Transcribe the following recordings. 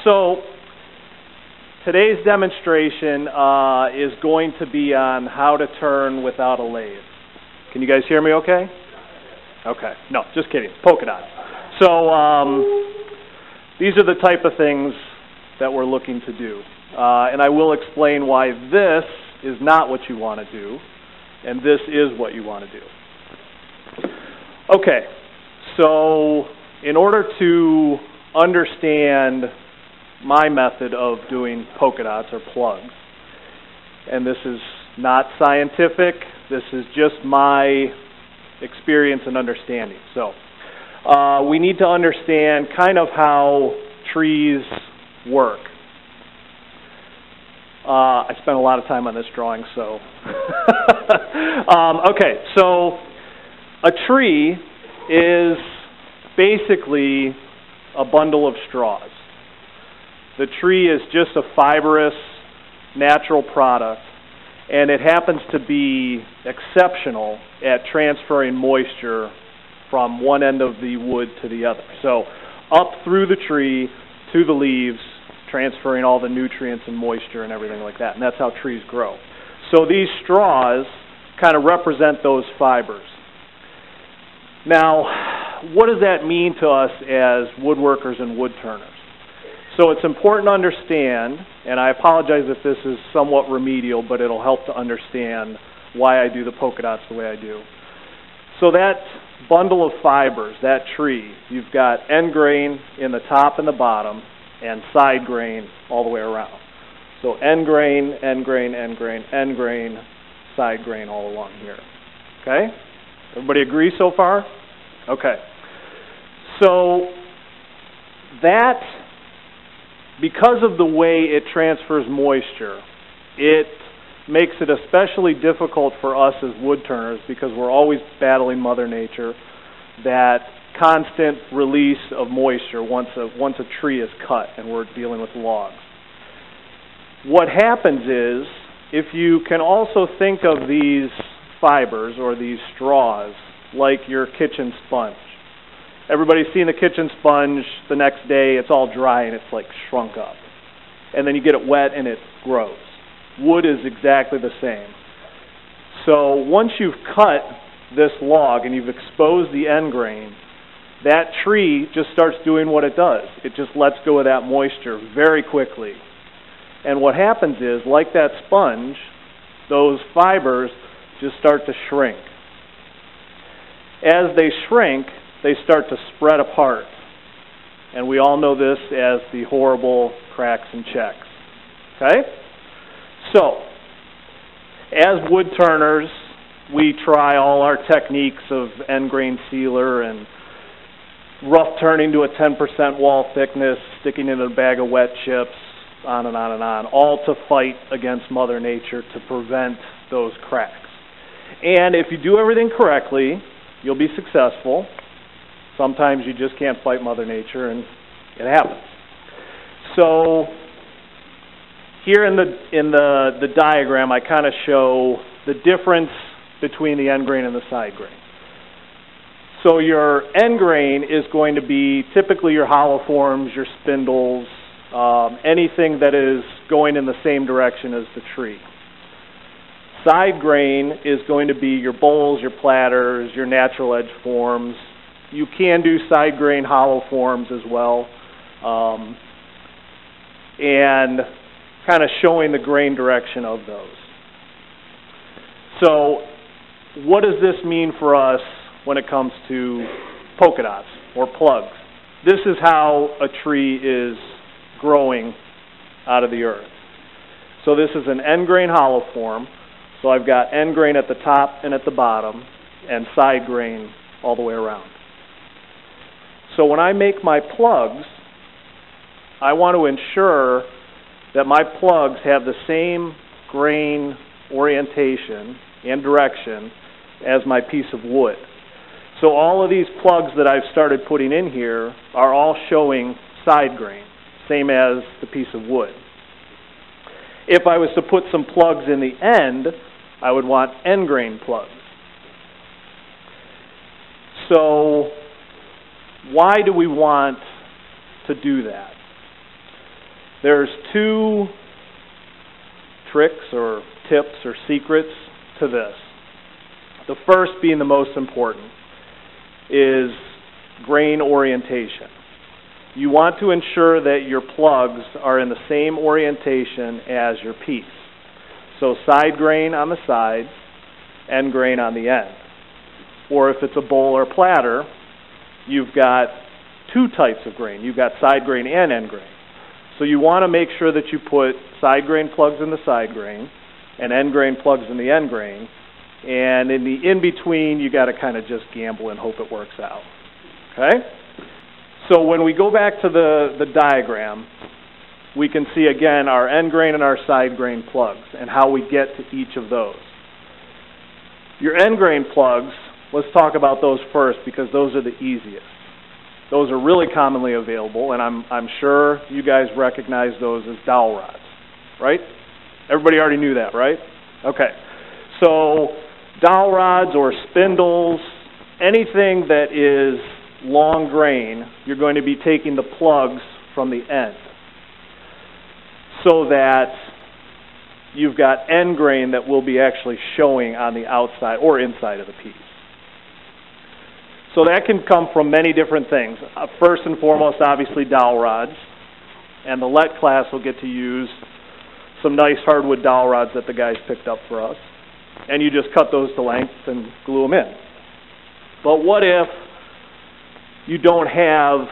So today's demonstration is going to be on how to turn without a lathe. Can you guys hear me okay? Okay. No, just kidding. Polka Dots. So these are the type of things that we're looking to do. And I will explain why this is not what you want to do, and this is what you want to do. Okay. So in order to understand my method of doing polka dots or plugs, and this is not scientific, this is just my experience and understanding. So we need to understand kind of how trees work. I spent a lot of time on this drawing, so okay, so a tree is basically a bundle of straws. The tree is just a fibrous, natural product, and it happens to be exceptional at transferring moisture from one end of the wood to the other. So up through the tree to the leaves, transferring all the nutrients and moisture and everything like that, and that's how trees grow. So these straws kind of represent those fibers. Now, what does that mean to us as woodworkers and wood turners? So it's important to understand, and I apologize if this is somewhat remedial, but it'll help to understand why I do the polka dots the way I do. So that bundle of fibers, that tree, you've got end grain in the top and the bottom, and side grain all the way around. So end grain, end grain, end grain, end grain, side grain all along here. Okay? Everybody agree so far? Okay. So that, because of the way it transfers moisture, it makes it especially difficult for us as wood turners because we're always battling Mother Nature, that constant release of moisture once a tree is cut and we're dealing with logs. What happens is, if you can also think of these fibers or these straws like your kitchen sponge. Everybody's seen the kitchen sponge the next day, it's all dry and it's like shrunk up. And then you get it wet and it grows. Wood is exactly the same. So once you've cut this log and you've exposed the end grain, that tree just starts doing what it does. It just lets go of that moisture very quickly. And what happens is, like that sponge, those fibers just start to shrink. As they shrink, they start to spread apart. And we all know this as the horrible cracks and checks. Okay? So, as wood turners, we try all our techniques of end grain sealer and rough turning to a 10% wall thickness, sticking in a bag of wet chips, on and on and on, all to fight against Mother Nature to prevent those cracks. And if you do everything correctly, you'll be successful. Sometimes you just can't fight Mother Nature, and it happens. So here in the diagram, I kind of show the difference between the end grain and the side grain. So your end grain is going to be typically your hollow forms, your spindles, anything that is going in the same direction as the tree. Side grain is going to be your bowls, your platters, your natural edge forms. You can do side grain hollow forms as well. And kind of showing the grain direction of those. So what does this mean for us when it comes to polka dots or plugs? This is how a tree is growing out of the earth. So this is an end grain hollow form. So I've got end grain at the top and at the bottom, and side grain all the way around. So when I make my plugs, I want to ensure that my plugs have the same grain orientation and direction as my piece of wood. So all of these plugs that I've started putting in here are all showing side grain, same as the piece of wood. If I was to put some plugs in the end, I would want end grain plugs. So why do we want to do that? There's two tricks or tips or secrets to this. The first, being the most important, is grain orientation. You want to ensure that your plugs are in the same orientation as your piece. So side grain on the sides, end grain on the end. Or if it's a bowl or platter, you've got two types of grain. You've got side grain and end grain. So you want to make sure that you put side grain plugs in the side grain and end grain plugs in the end grain. And in the in-between, you got to kind of just gamble and hope it works out. Okay? So when we go back to the diagram, we can see again our end grain and our side grain plugs and how we get to each of those. Your end grain plugs, let's talk about those first because those are the easiest. Those are really commonly available, and I'm sure you guys recognize those as dowel rods, right? Everybody already knew that, right? Okay. So dowel rods or spindles, anything that is long grain, you're going to be taking the plugs from the end so that you've got end grain that will be actually showing on the outside or inside of the piece. So that can come from many different things. First and foremost, obviously, dowel rods. And the LET class will get to use some nice hardwood dowel rods that the guys picked up for us. And you just cut those to length and glue them in. But what if you don't have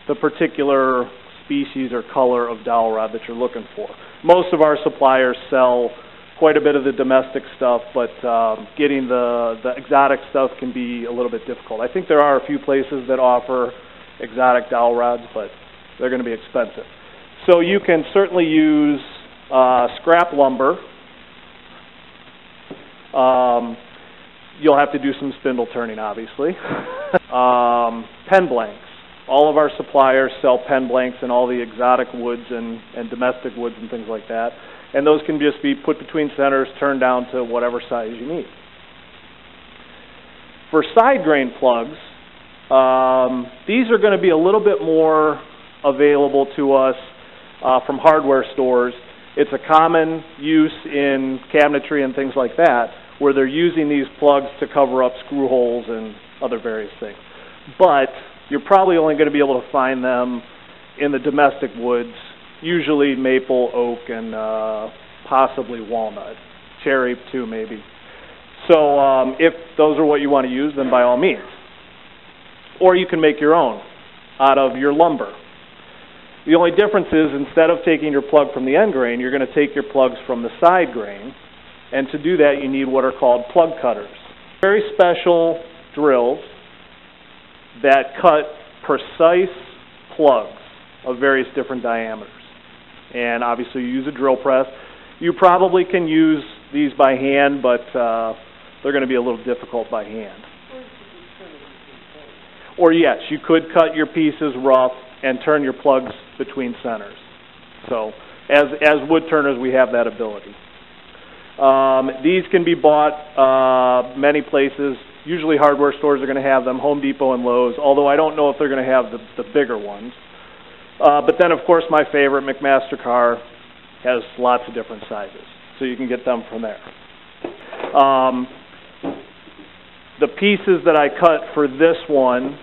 the particular species or color of dowel rod that you're looking for? Most of our suppliers sell quite a bit of the domestic stuff, but getting the exotic stuff can be a little bit difficult. I think there are a few places that offer exotic dowel rods, but they're going to be expensive. So you can certainly use scrap lumber. You'll have to do some spindle turning, obviously. Pen blanks. All of our suppliers sell pen blanks and all the exotic woods and domestic woods and things like that. And those can just be put between centers, turned down to whatever size you need. For side grain plugs, these are going to be a little bit more available to us from hardware stores. It's a common use in cabinetry and things like that, where they're using these plugs to cover up screw holes and other various things. But you're probably only going to be able to find them in the domestic woods, usually maple, oak, and possibly walnut. Cherry, too, maybe. So if those are what you want to use, then by all means. Or you can make your own out of your lumber. The only difference is instead of taking your plug from the end grain, you're going to take your plugs from the side grain. And to do that, you need what are called plug cutters. Very special drills that cut precise plugs of various different diameters. And obviously you use a drill press. You probably can use these by hand, but they're going to be a little difficult by hand. Or yes, you could cut your pieces rough and turn your plugs between centers. So as wood turners, we have that ability. These can be bought many places. Usually hardware stores are going to have them, Home Depot and Lowe's, although I don't know if they're going to have the bigger ones. But then, of course, my favorite, McMaster-Carr, has lots of different sizes, so you can get them from there. The pieces that I cut for this one,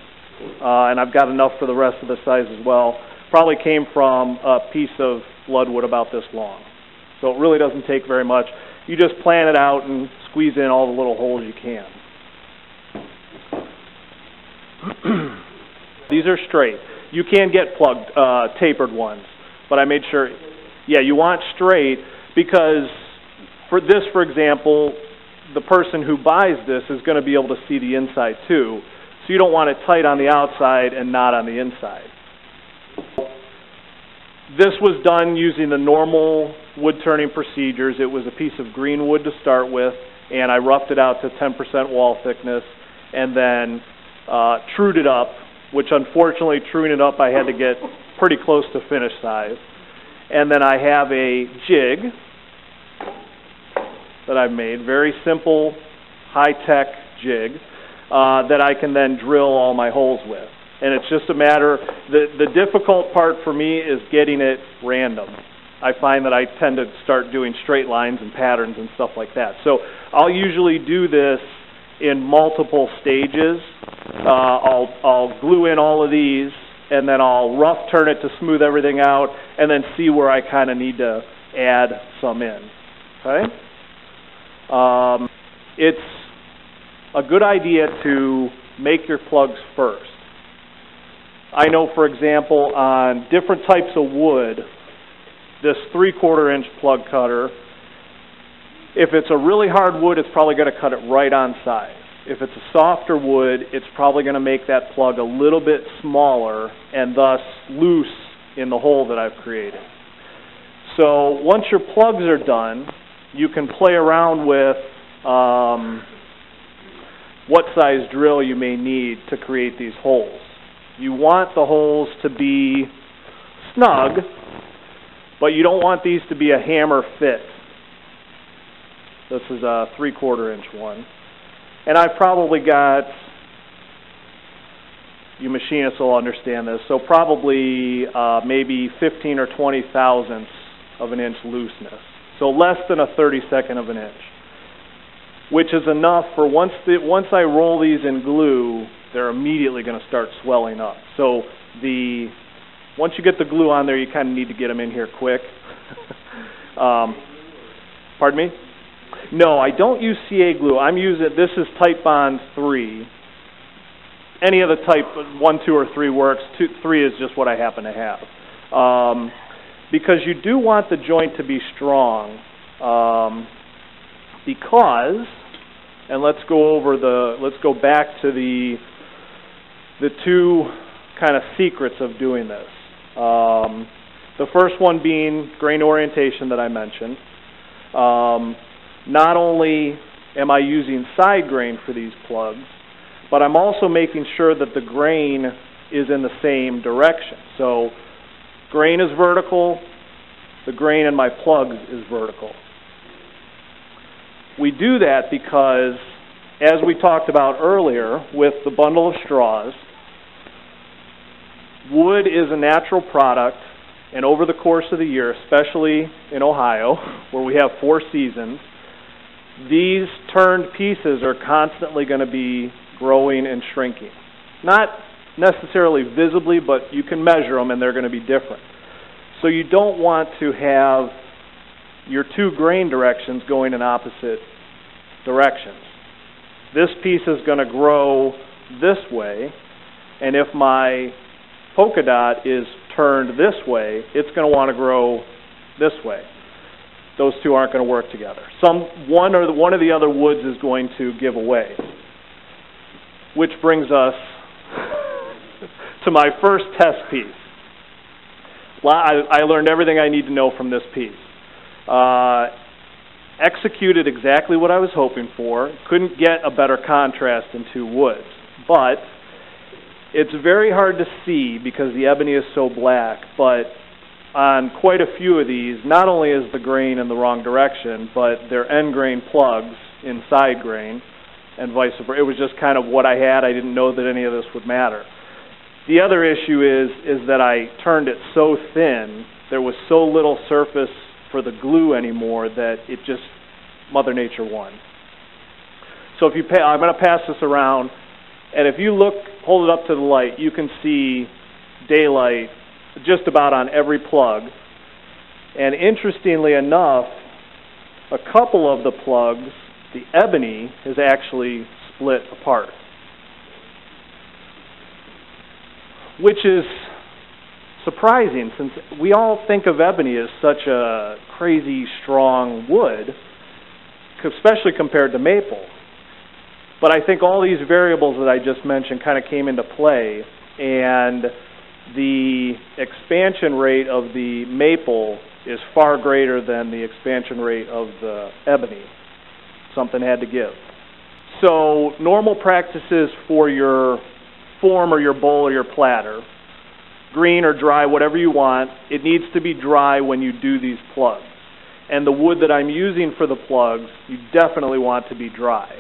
and I've got enough for the rest of the size as well, probably came from a piece of bloodwood about this long. So it really doesn't take very much. You just plan it out and squeeze in all the little holes you can. These are straight. You can get plugged, tapered ones, but I made sure, yeah, you want straight because for this, for example, the person who buys this is going to be able to see the inside too, so you don't want it tight on the outside and not on the inside. This was done using the normal wood turning procedures. It was a piece of green wood to start with, and I roughed it out to 10% wall thickness, and then trued it up, which unfortunately, truing it up, I had to get pretty close to finish size. And then I have a jig that I've made, very simple, high-tech jig, that I can then drill all my holes with. And it's just a matter, the difficult part for me is getting it random. I find that I tend to start doing straight lines and patterns and stuff like that. So I'll usually do this in multiple stages. I'll glue in all of these, and then I'll rough turn it to smooth everything out, and then see where I kind of need to add some in. Okay? It's a good idea to make your plugs first. I know, for example, on different types of wood, this 3/4 inch plug cutter, if it's a really hard wood, it's probably going to cut it right on size. If it's a softer wood, it's probably going to make that plug a little bit smaller and thus loose in the hole that I've created. So once your plugs are done, you can play around with what size drill you may need to create these holes. You want the holes to be snug, but you don't want these to be a hammer fit. This is a 3/4 inch one. And I've probably got, you machinists will understand this, so probably maybe 15 or 20 thousandths of an inch looseness. So less than a 32nd of an inch, which is enough for once I roll these in glue, they're immediately going to start swelling up. So once you get the glue on there, you kind of need to get them in here quick. Pardon me? No, I don't use CA glue. I'm using, this is Type Bond 3. Any other type, 1, 2, or 3 works. 3 is just what I happen to have. Because you do want the joint to be strong. Because, and let's go back to the two kind of secrets of doing this. The first one being grain orientation that I mentioned. Not only am I using side grain for these plugs, but I'm also making sure that the grain is in the same direction. So grain is vertical, the grain in my plugs is vertical. We do that because, as we talked about earlier with the bundle of straws, wood is a natural product, and over the course of the year, especially in Ohio, where we have 4 seasons, these turned pieces are constantly going to be growing and shrinking. Not necessarily visibly, but you can measure them and they're going to be different. So you don't want to have your 2 grain directions going in opposite directions. This piece is going to grow this way, and if my polka dot is turned this way, it's going to want to grow this way. Those 2 aren't going to work together. One of the other woods is going to give away. Which brings us to my first test piece. I learned everything I need to know from this piece. Executed exactly what I was hoping for. Couldn't get a better contrast in 2 woods. But it's very hard to see because the ebony is so black, but on quite a few of these, not only is the grain in the wrong direction, but they're end grain plugs in side grain, and vice versa. It was just kind of what I had. I didn't know that any of this would matter. The other issue is that I turned it so thin, there was so little surface for the glue anymore that it just, Mother Nature won. So if I'm going to pass this around, and if you hold it up to the light, you can see daylight just about on every plug. And interestingly enough, a couple of the plugs, the ebony is actually split apart, which is surprising since we all think of ebony as such a crazy strong wood, especially compared to maple. But I think all these variables that I just mentioned kind of came into play, and the expansion rate of the maple is far greater than the expansion rate of the ebony. Something had to give. So normal practices for your form or your bowl or your platter, green or dry, whatever you want, it needs to be dry when you do these plugs. And the wood that I'm using for the plugs, you definitely want to be dry.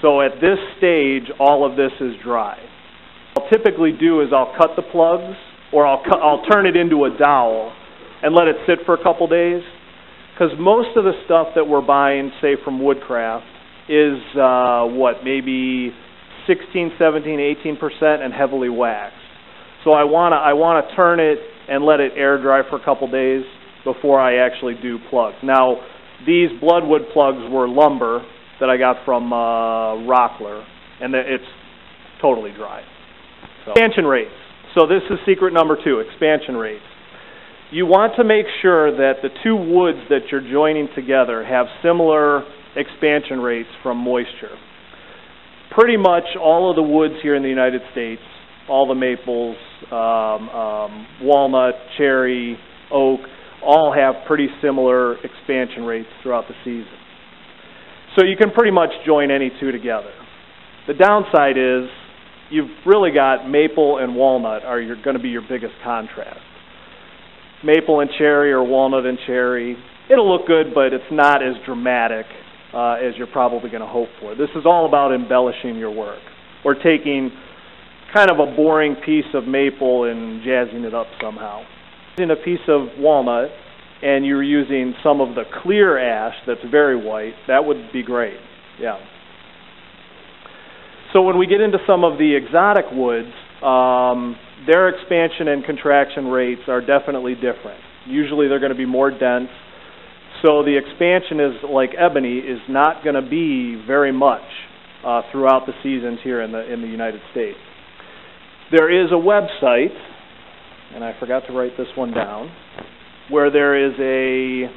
So at this stage, all of this is dry. What I'll typically do is I'll cut the plugs, or I'll turn it into a dowel and let it sit for a couple days. Because most of the stuff that we're buying, say from Woodcraft, is maybe 16, 17, 18% and heavily waxed. So I wanna turn it and let it air dry for a couple days before I actually do plugs. Now, these bloodwood plugs were lumber that I got from Rockler, and it's totally dry. So. Expansion rates. So this is secret number 2, expansion rates. You want to make sure that the two woods that you're joining together have similar expansion rates from moisture. Pretty much all of the woods here in the United States, all the maples, walnut, cherry, oak, all have pretty similar expansion rates throughout the season. So you can pretty much join any two together. The downside is you've really got maple and walnut are going to be your biggest contrast. Maple and cherry or walnut and cherry, it'll look good, but it's not as dramatic as you're probably going to hope for. This is all about embellishing your work, or taking kind of a boring piece of maple and jazzing it up somehow. Using a piece of walnut and you're using some of the clear ash that's very white, that would be great, yeah. So when we get into some of the exotic woods, their expansion and contraction rates are definitely different. Usually they're going to be more dense. So the expansion is, like ebony, is not going to be very much throughout the seasons here in the United States. There is a website, and I forgot to write this one down, where there is a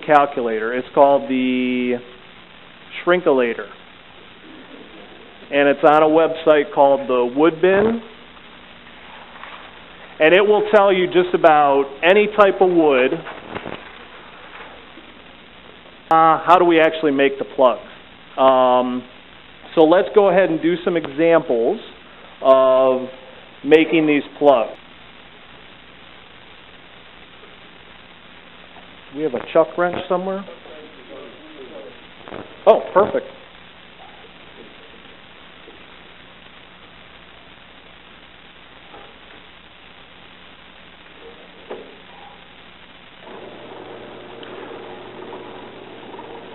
calculator. It's called the Shrinkulator. And it's on a website called the Wood Bin. And it will tell you just about any type of wood. How do we actually make the plugs? So let's go ahead and do some examples of making these plugs. We have a chuck wrench somewhere? Oh, perfect.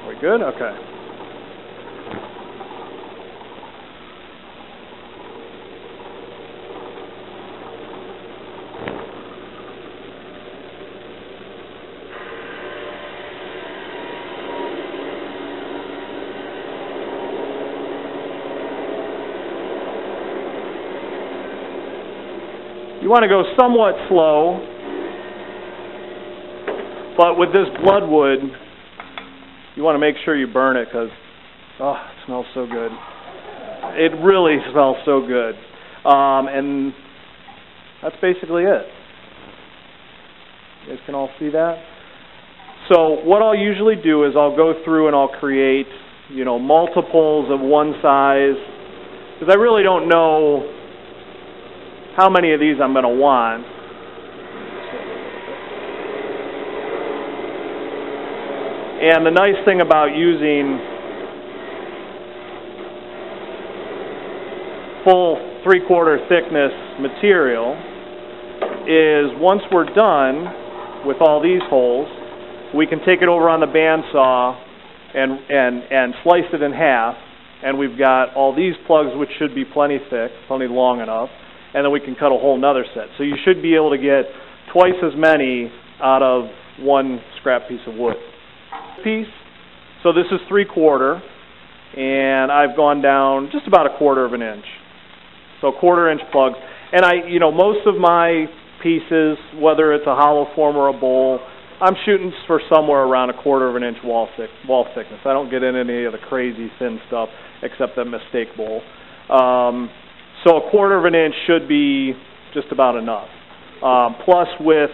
Are we good? Okay. You want to go somewhat slow, but with this bloodwood, you want to make sure you burn it because, oh, it smells so good. It really smells so good. And that's basically it. You guys can all see that? So what I'll usually do is I'll go through and I'll create, multiples of one size, because I really don't know how many of these I'm going to want. And the nice thing about using full 3/4 thickness material is once we're done with all these holes, we can take it over on the bandsaw and slice it in half, and we've got all these plugs, which should be plenty thick, plenty long enough, and then we can cut a whole nother set. So you should be able to get twice as many out of one scrap piece of wood. So this is 3/4, and I've gone down just about 1/4 of an inch. So 1/4 inch plugs. And most of my pieces, whether it's a hollow form or a bowl, I'm shooting for somewhere around 1/4 of an inch wall thickness. I don't get in any of the crazy thin stuff except that mistake bowl. So 1/4 of an inch should be just about enough. Plus with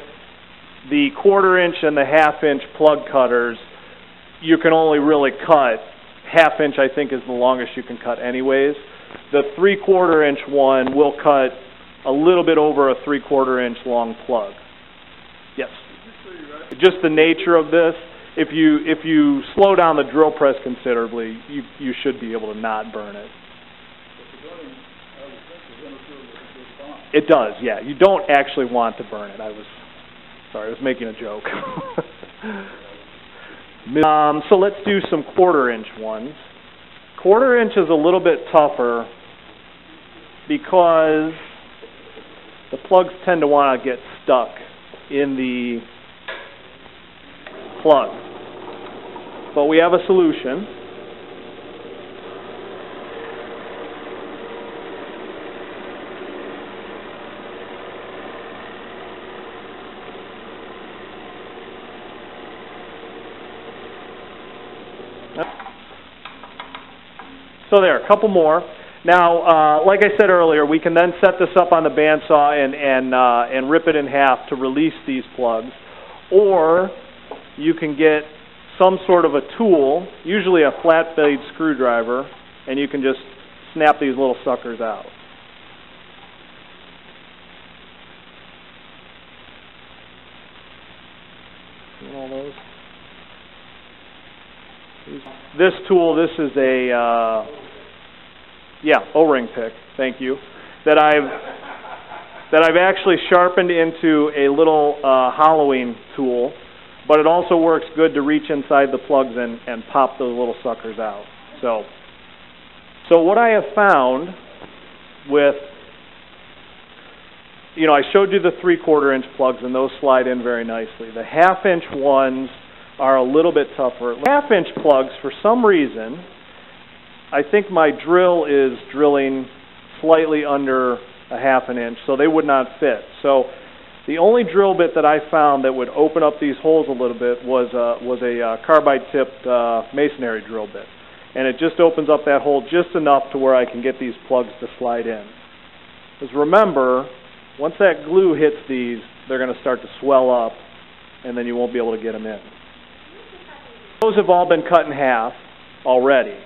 the 1/4 inch and the 1/2 inch plug cutters, you can only really cut 1/2 inch, I think, is the longest you can cut anyways. The 3/4 inch one will cut a little bit over a 3/4 inch long plug. Yes. Just the nature of this, if you slow down the drill press considerably, you should be able to not burn it. It does, yeah. You don't actually want to burn it. I was making a joke. So let's do some 1/4 inch ones. 1/4 inch is a little bit tougher because the plugs tend to want to get stuck in the plug. But we have a solution. So there, a couple more. Now, like I said earlier, we can then set this up on the bandsaw and rip it in half to release these plugs. Or you can get some sort of a tool, usually a flat blade screwdriver, and you can just snap these little suckers out. See all those? This tool, this is a O-ring pick. Thank you. That I've actually sharpened into a little hollowing tool, but it also works good to reach inside the plugs and pop those little suckers out. So what I have found with, I showed you the 3/4 inch plugs, and those slide in very nicely. The 1/2 inch ones are a little bit tougher. 1/2 inch plugs, for some reason, I think my drill is drilling slightly under a 1/2 inch, so they would not fit. So the only drill bit that I found that would open up these holes a little bit was a carbide-tipped masonry drill bit. And it just opens up that hole just enough to where I can get these plugs to slide in. Because remember, once that glue hits these, they're going to start to swell up, and then you won't be able to get them in. Those have all been cut in half already.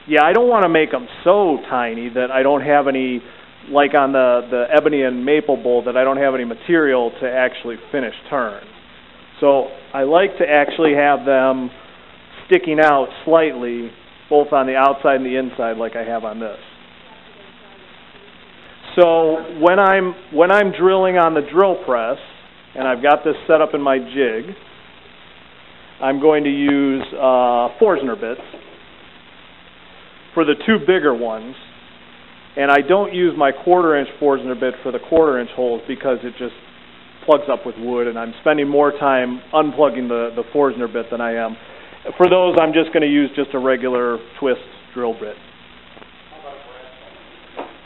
Yeah, I don't want to make them so tiny that I don't have any, like on the ebony and maple bowl, that I don't have any material to actually finish turn. So I like to actually have them sticking out slightly, both on the outside and the inside, like I have on this. So when I'm drilling on the drill press, and I've got this set up in my jig, I'm going to use Forstner bits for the two bigger ones, and I don't use my 1/4 inch Forstner bit for the 1/4 inch holes because it just plugs up with wood, and I'm spending more time unplugging the Forstner bit than I am. For those, I'm just going to use just a regular twist drill bit.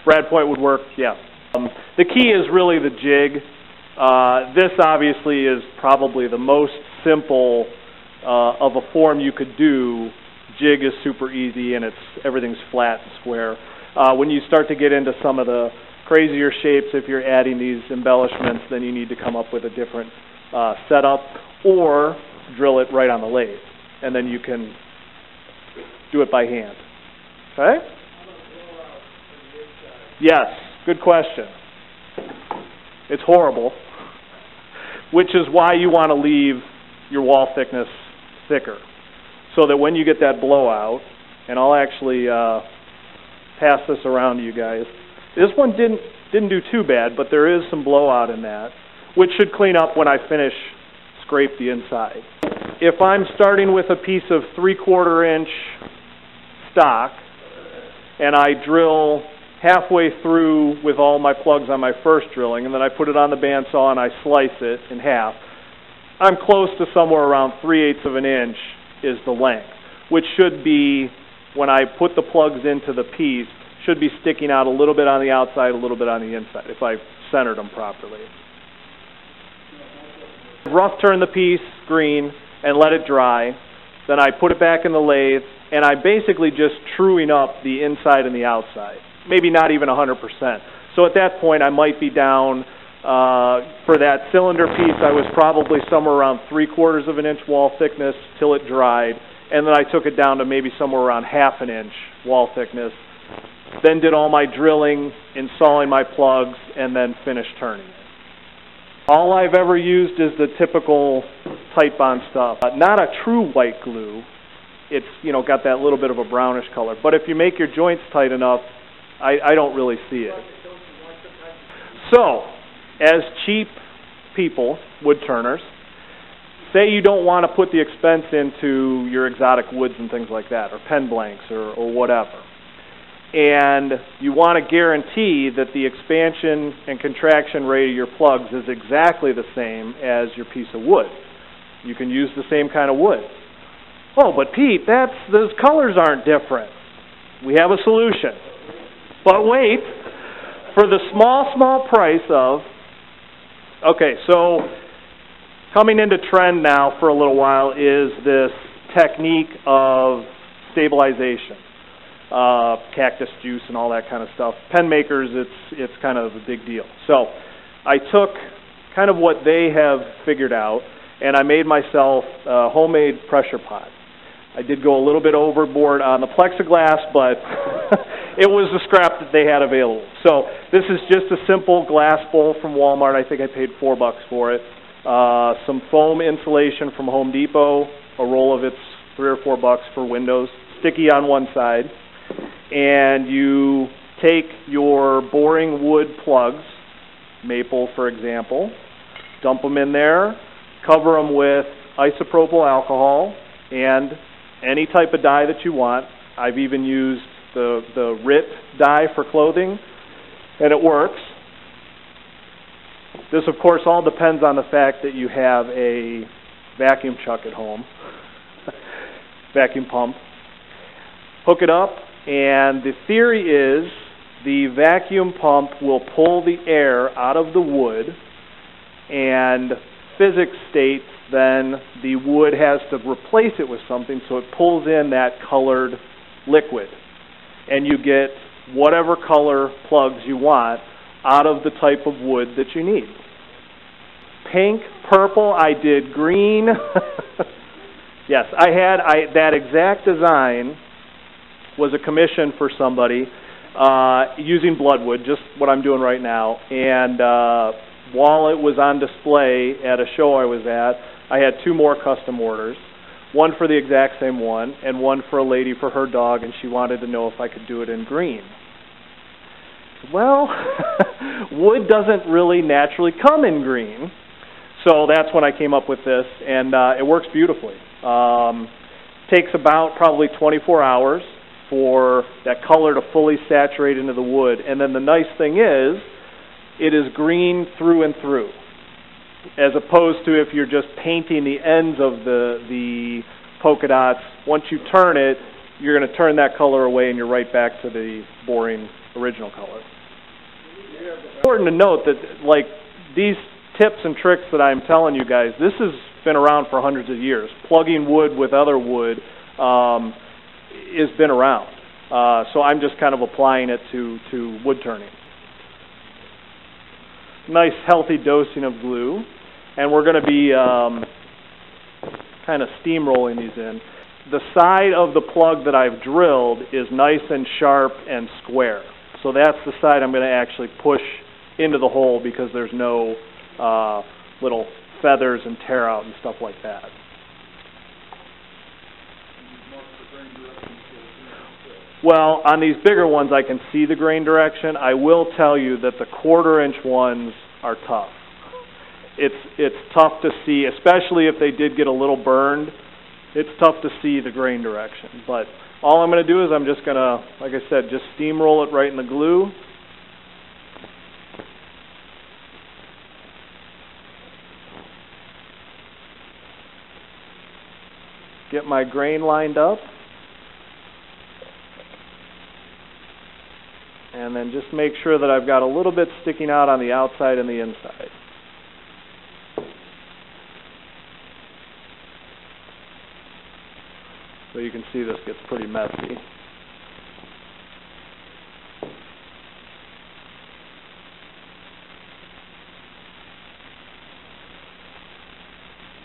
Brad point would work, yeah. The key is really the jig. This obviously is probably the most simple of a form you could do. Jig is super easy, and everything's flat and square. When you start to get into some of the crazier shapes, if you're adding these embellishments, then you need to come up with a different setup, or drill it right on the lathe, and then you can do it by hand. Okay? Yes, good question. It's horrible, which is why you want to leave your wall thickness thicker, so that when you get that blowout, and I'll actually pass this around to you guys. This one didn't do too bad, but there is some blowout in that, which should clean up when I finish scrape the inside. If I'm starting with a piece of 3/4 inch stock, and I drill halfway through with all my plugs on my first drilling, and then I put it on the bandsaw and I slice it in half, I'm close to somewhere around 3/8 of an inch is the length, which should be, when I put the plugs into the piece, should be sticking out a little bit on the outside, a little bit on the inside, if I've centered them properly. Rough turn the piece green and let it dry. Then I put it back in the lathe, and I'm basically just truing up the inside and the outside. Maybe not even 100%. So at that point, I might be down, for that cylinder piece, I was probably somewhere around 3/4 of an inch wall thickness till it dried, and then I took it down to maybe somewhere around 1/2 an inch wall thickness. Then did all my drilling, installing my plugs, and then finished turning. All I've ever used is the typical tight bond stuff. Not a true white glue. It's, you know, got that little bit of a brownish color. But if you make your joints tight enough, I don't really see it. So, as cheap people, wood turners, say you don't want to put the expense into your exotic woods and things like that, or pen blanks, or whatever. And you want to guarantee that the expansion and contraction rate of your plugs is exactly the same as your piece of wood. You can use the same kind of wood. Oh, but Pete, those colors aren't different. We have a solution. But wait, for the small price of, okay, so coming into trend now for a little while is this technique of stabilization. Cactus juice and all that kind of stuff. Pen makers, it's kind of a big deal. So I took kind of what they have figured out, and I made myself a homemade pressure pot. I did go a little bit overboard on the plexiglass, but it was the scrap that they had available. So this is just a simple glass bowl from Walmart. I think I paid $4 for it. Some foam insulation from Home Depot. A roll of it's $3 or $4 for windows. Sticky on one side. And you take your boring wood plugs, maple for example, dump them in there, cover them with isopropyl alcohol and any type of dye that you want. I've even used the RIT dye for clothing, and it works. This, of course, all depends on the fact that you have a vacuum chuck at home, vacuum pump. Hook it up, and the theory is the vacuum pump will pull the air out of the wood, and physics states then the wood has to replace it with something, so it pulls in that colored liquid. And you get whatever color plugs you want out of the type of wood that you need. Pink, purple, I did green. Yes, that exact design was a commission for somebody using bloodwood, just what I'm doing right now. And while it was on display at a show I was at, I had 2 more custom orders. One for the exact same one, and one for a lady for her dog, and she wanted to know if I could do it in green. Well, wood doesn't really naturally come in green, so that's when I came up with this, and it works beautifully. Takes about probably 24 hours for that color to fully saturate into the wood, and then the nice thing is, it is green through and through, as opposed to if you're just painting the ends of the polka dots. Once you turn it, you're going to turn that color away and you're right back to the boring original color. It's important to note that, like, these tips and tricks that I'm telling you guys, this has been around for hundreds of years. Plugging wood with other wood has been around. So I'm just kind of applying it to wood turning. Nice healthy dosing of glue, and we're going to be kind of steamrolling these in. The side of the plug that I've drilled is nice and sharp and square, so that's the side I'm going to actually push into the hole because there's no little feathers and tear out and stuff like that. Well, on these bigger ones, I can see the grain direction. I will tell you that the 1/4-inch ones are tough. It's tough to see, especially if they did get a little burned. It's tough to see the grain direction. But all I'm going to do is I'm just going to, like I said, just steamroll it right in the glue. Get my grain lined up. And then just make sure that I've got a little bit sticking out on the outside and the inside. So you can see this gets pretty messy.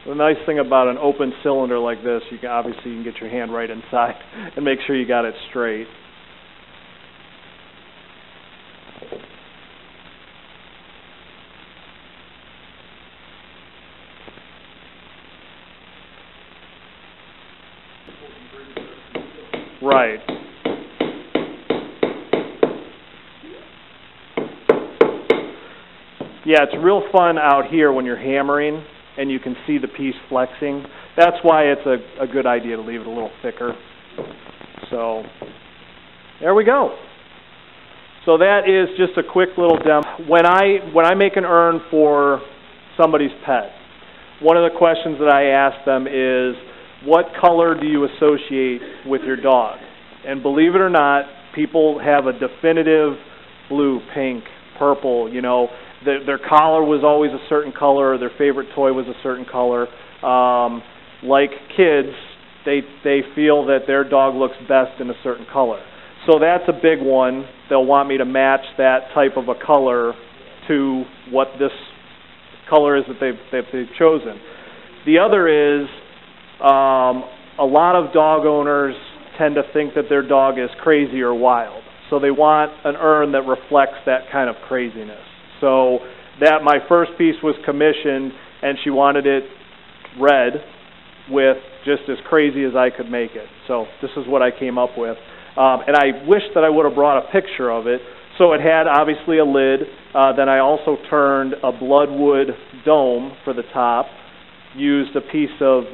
The nice thing about an open cylinder like this, you can get your hand right inside and make sure you got it straight. Yeah, it's real fun out here when you're hammering and you can see the piece flexing. That's why it's a good idea to leave it a little thicker. So, there we go. So that is just a quick little demo. When I make an urn for somebody's pet, one of the questions that I ask them is, what color do you associate with your dog? And believe it or not, people have a definitive blue, pink, purple, you know. Their collar was always a certain color, their favorite toy was a certain color. Like kids, they feel that their dog looks best in a certain color. So that's a big one. They'll want me to match that type of a color to what this color is that they've chosen. The other is, a lot of dog owners tend to think that their dog is crazy or wild. So they want an urn that reflects that kind of craziness. So that my first piece was commissioned, and she wanted it red with just as crazy as I could make it. So this is what I came up with. And I wish that I would have brought a picture of it. So it had obviously a lid. Then I also turned a bloodwood dome for the top, used a piece of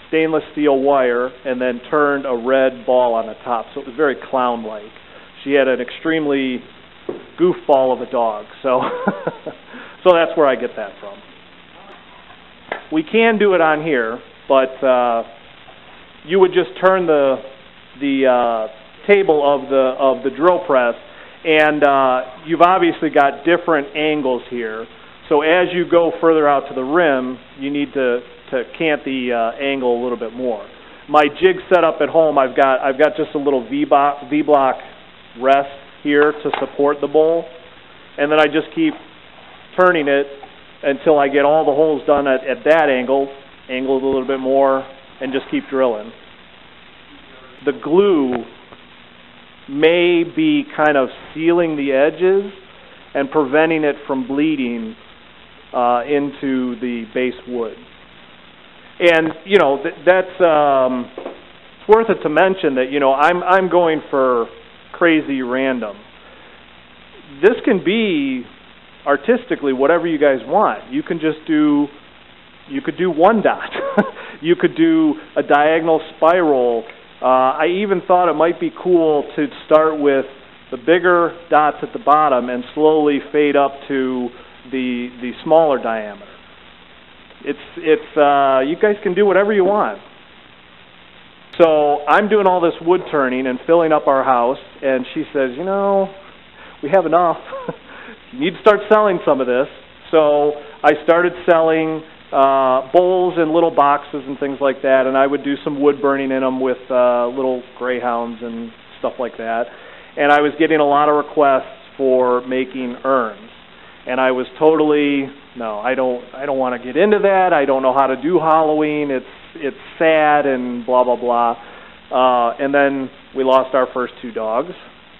stainless steel wire, and then turned a red ball on the top. So it was very clown-like. She had an extremely goofball of a dog. So, so that's where I get that from. We can do it on here, but you would just turn the table of the drill press, and you've obviously got different angles here. So as you go further out to the rim, you need to cant the angle a little bit more. My jig setup at home, I've got just a little V-block rest here to support the bowl, and then I just keep turning it until I get all the holes done at that angle, angled a little bit more, and just keep drilling. The glue may be kind of sealing the edges and preventing it from bleeding into the base wood. And, you know, that's it's worth it to mention that, you know, I'm going for crazy random. This can be artistically whatever you guys want. You can just do, you could do one dot. You could do a diagonal spiral. I even thought it might be cool to start with the bigger dots at the bottom and slowly fade up to the smaller diameter. You guys can do whatever you want. So I'm doing all this wood turning and filling up our house, and she says, you know, we have enough. You need to start selling some of this. So I started selling bowls in little boxes and things like that, and I would do some wood burning in them with little greyhounds and stuff like that. And I was getting a lot of requests for making urns. And I was totally, no, I don't want to get into that. I don't know how to do hollowing. It's sad and blah, blah, blah. And then we lost our first two dogs,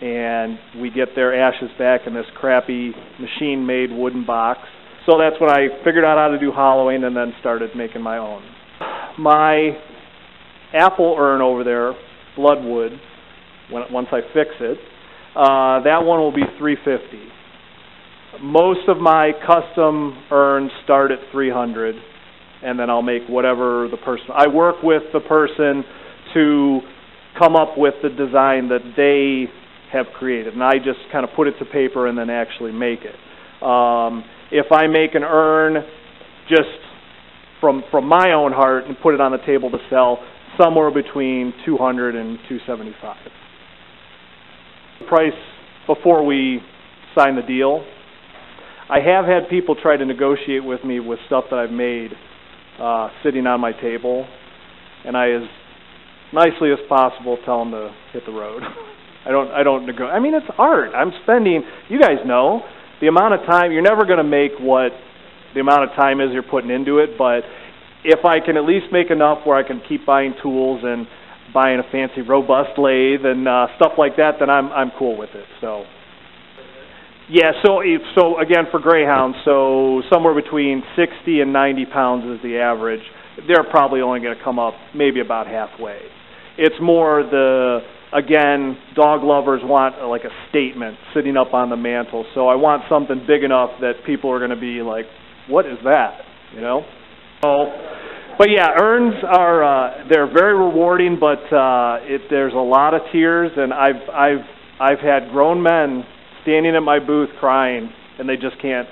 and we get their ashes back in this crappy machine-made wooden box. So that's when I figured out how to do hollowing and then started making my own. My apple urn over there, bloodwood, once I fix it, that one will be $350. Most of my custom urns start at $300, and then I'll make whatever the person. I work with the person to come up with the design that they have created, and I just kind of put it to paper and then actually make it. If I make an urn just from my own heart and put it on the table to sell, somewhere between $200 and $275. The price before we sign the deal. I have had people try to negotiate with me with stuff that I've made sitting on my table, and I, as nicely as possible, tell them to hit the road. I don't negotiate. I mean, it's art. I'm spending, you guys know, the amount of time, you're never going to make what the amount of time is you're putting into it, but if I can at least make enough where I can keep buying tools and buying a fancy robust lathe and stuff like that, then I'm cool with it. So, yeah, so again, for greyhounds, so somewhere between 60 and 90 pounds is the average. They're probably only going to come up maybe about halfway. It's more the again, dog lovers want like a statement sitting up on the mantle. So I want something big enough that people are going to be like, what is that? You know? So, but yeah, urns are, they're very rewarding, but there's a lot of tears, and I've had grown men standing at my booth crying, and they just can't.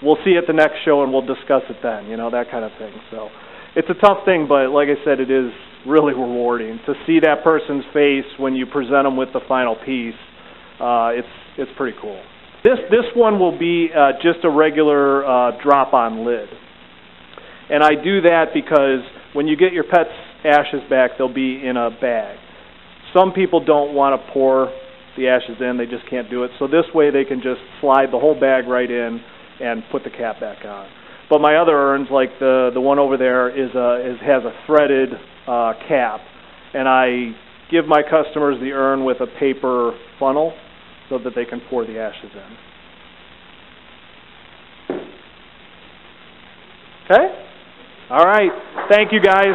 We'll see at the next show, and we'll discuss it then, you know, that kind of thing. So it's a tough thing, but like I said, it is really rewarding to see that person's face when you present them with the final piece. It's pretty cool. This one will be just a regular drop-on lid. And I do that because when you get your pet's ashes back, they'll be in a bag. Some people don't want to pour the ashes in, they just can't do it. So this way they can just slide the whole bag right in and put the cap back on. But my other urns, like the one over there, has a threaded cap. And I give my customers the urn with a paper funnel so that they can pour the ashes in. Okay? All right. Thank you, guys.